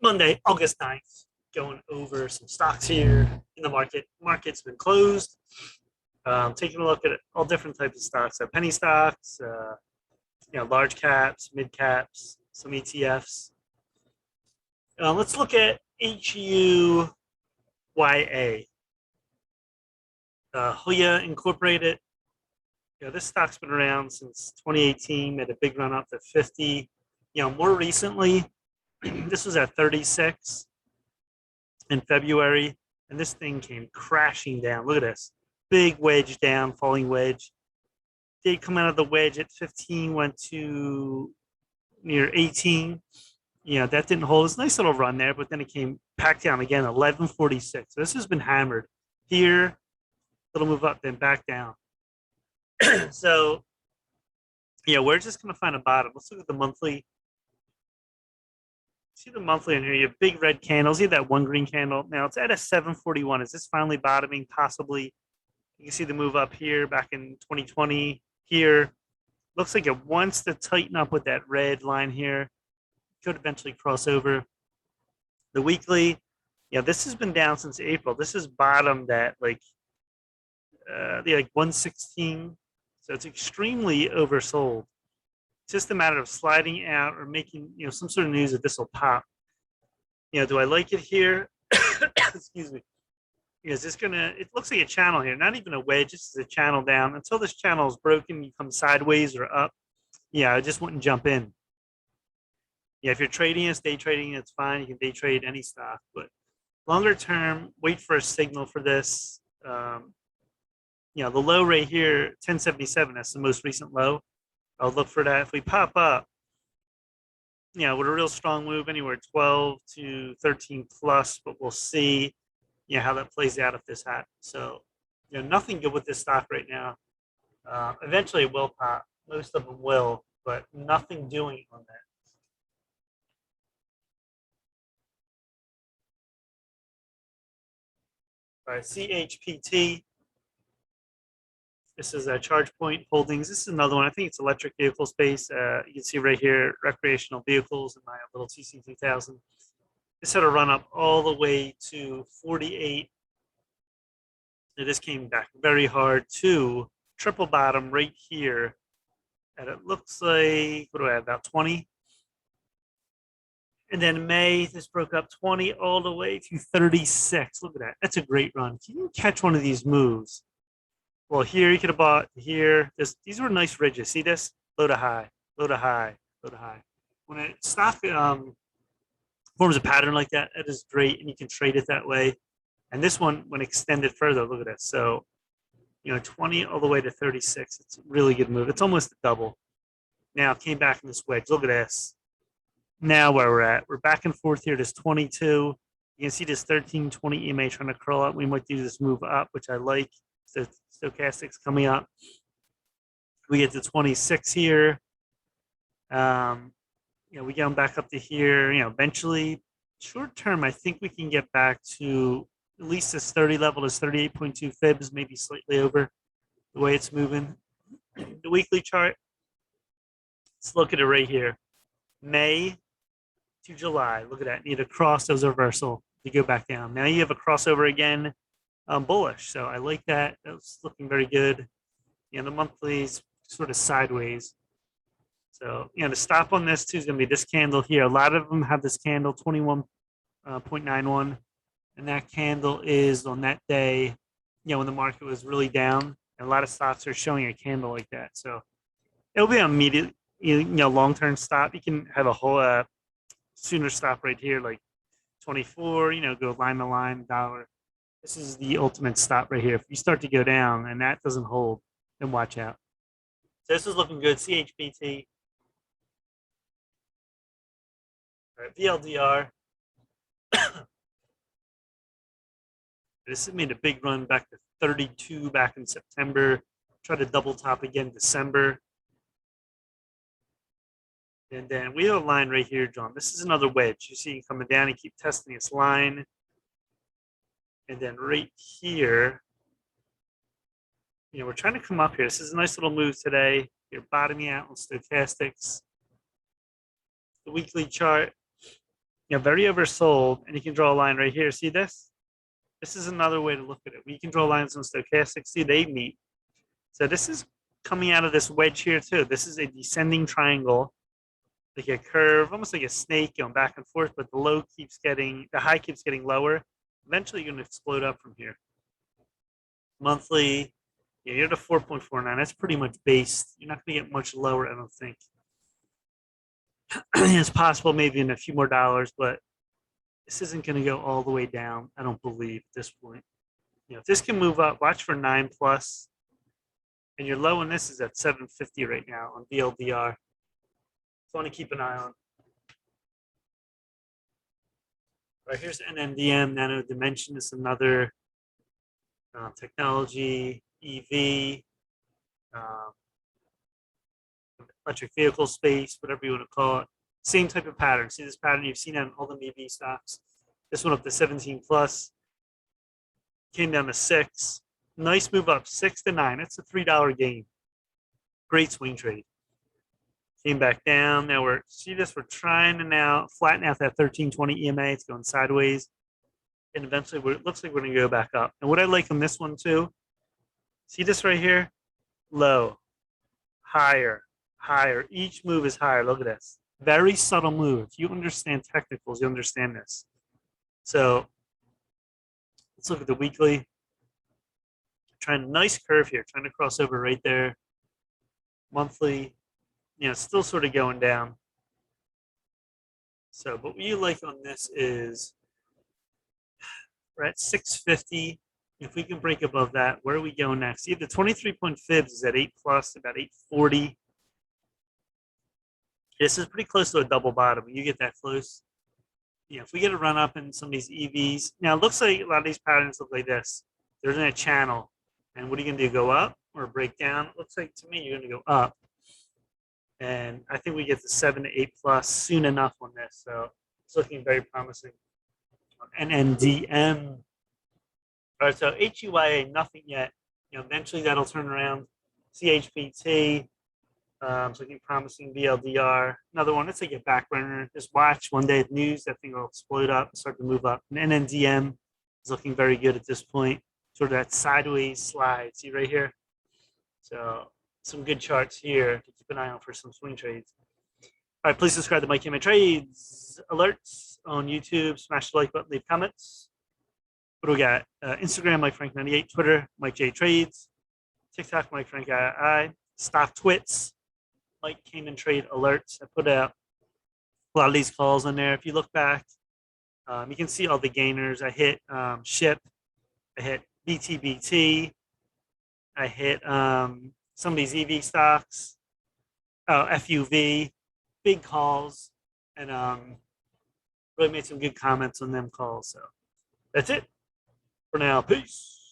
Monday, August 9th, going over some stocks here in the market. Market's been closed. Taking a look at all different types of stocks. So penny stocks, large caps, mid caps, some ETFs. Let's look at HUYA, Huya Incorporated. This stock's been around since 2018, made a big run up to 50. More recently, this was at 36 in February, and this thing came crashing down. Look at this big wedge down, falling wedge. Did come out of the wedge at 15, went to near 18. That didn't hold. It's a nice little run there, but then it came back down again, 1146. So this has been hammered here. Little move up, then back down. So, we're just going to find a bottom. Let's look at the monthly. See the monthly in here. You have big red candles. See that one green candle. Now it's at a 741. Is this finally bottoming? Possibly. You can see the move up here back in 2020 here. Looks like it wants to tighten up with that red line here. Could eventually cross over. The weekly, this has been down since April. This is bottomed at like 116. So it's extremely oversold. It's just a matter of sliding out or making some sort of news that this will pop. Do I like it here? Excuse me. Is this gonna? It looks like a channel here, not even a wedge. This is a channel down. Until this channel is broken, you come sideways or up. I just wouldn't jump in. If you're trading it, day trading, it's fine. You can day trade any stock, but longer term, wait for a signal for this. The low right here, 1077. That's the most recent low. I'll look for that. If we pop up, with a real strong move, anywhere 12 to 13 plus, but we'll see, how that plays out if this happens. So, nothing good with this stock right now. Eventually it will pop. Most of them will, but nothing doing on that. All right, CHPT. This is a ChargePoint Holdings. This is another one. I think it's electric vehicle space. You can see right here, recreational vehicles in my little TC2000. This had a run up all the way to 48. And this came back very hard to triple bottom right here. And it looks like, what do I have, about 20? And then May, this broke up 20 all the way to 36. Look at that. That's a great run. Can you catch one of these moves? Well, here you could have bought here. These were nice ridges. See this? Low to high, low to high, low to high. When a stock forms a pattern like that, that is great, and you can trade it that way. And this one, when extended further, look at this. So, 20 all the way to 36. It's a really good move. It's almost a double. Now it came back in this wedge. Look at this. Now where we're at, we're back and forth here. This 22. You can see this 1320 EMA trying to curl up. We might do this move up, which I like. So stochastics coming up. We get to 26 here. We get them back up to here. Eventually, short term, I think we can get back to at least this 30 level. Is 38.2 fibs, maybe slightly over the way it's moving. The weekly chart. Let's look at it right here. May to July. Look at that. Need a cross as a reversal to go back down. Now you have a crossover again. Bullish. So I like that. That's looking very good. The monthly's sort of sideways. So, the stop on this too is going to be this candle here. A lot of them have this candle 21.91. And that candle is on that day, when the market was really down. And a lot of stocks are showing a candle like that. So it'll be an immediate, long-term stop. You can have a whole sooner stop right here, like 24, go line to line, dollar. This is the ultimate stop right here. If you start to go down and that doesn't hold, then watch out. So this is looking good. CHPT. All right, VLDR. This has made a big run back to 32 back in September. Try to double top again December. And then we have a line right here, John. This is another wedge. You see it coming down and keep testing this line. And then right here, we're trying to come up here. This is a nice little move today. You're bottoming out on stochastics. The weekly chart. very oversold, and you can draw a line right here. See this? This is another way to look at it. We can draw lines on stochastics. See, they meet. So this is coming out of this wedge here too. This is a descending triangle, like a curve, almost like a snake going back and forth, but the high keeps getting lower. Eventually you're going to explode up from here. Monthly, yeah, you're at a 4.49. That's pretty much based. You're not going to get much lower, I don't think. It's possible maybe in a few more dollars, but this isn't going to go all the way down, I don't believe, at this point. If this can move up, watch for 9 plus. And your low on this is at 750 right now on BLDR. So I want to keep an eye on. All right, here's NMDM, Nano Dimension. Is another technology, EV, electric vehicle space, whatever you want to call it. Same type of pattern. See this pattern? You've seen it on all the EV stocks. This one up to 17 plus. Came down to 6. Nice move up, 6 to 9. That's a $3 gain. Great swing trade. Came back down. Now we're trying to now flatten out that 1320 EMA. It's going sideways. And eventually it looks like we're going to go back up. And what I like on this one too, see this right here? Low, higher, higher. Each move is higher. Look at this. Very subtle move. If you understand technicals, you understand this. So let's look at the weekly. Trying a nice curve here, trying to cross over right there. Monthly, still sort of going down. So, but what you like on this is we're at 650. If we can break above that, where are we going next? See, the 23-point fibs is at 8 plus, about 840. This is pretty close to a double bottom. You get that close. If we get a run up in some of these EVs, now it looks like a lot of these patterns look like this. They're in a channel. And what are you going to do? Go up or break down? It looks like to me you're going to go up. And I think we get to 7 to 8 plus soon enough on this. So it's looking very promising. NNDM. All right, so HUYA, nothing yet. Eventually that'll turn around. CHPT, it's looking promising. BLDR, another one. It's like a back burner. Just watch one day of news, that thing will explode up and start to move up. And NNDM is looking very good at this point. Sort of that sideways slide. See right here? So some good charts here to keep an eye on for some swing trades. All right, please subscribe to Mike K. Trades alerts on YouTube. Smash the like button, leave comments. What do we got? Instagram, Mike Frank 98. Twitter, Mike J Trades. TikTok, Mike Frank II. Stock Twits, Mike Cayman Trade alerts. I put out a lot of these calls in there. If you look back, you can see all the gainers. I hit SHIP. I hit BTBT. I hit some of these EV stocks. FUV. Big calls. And really made some good comments on them calls. So that's it for now. Peace.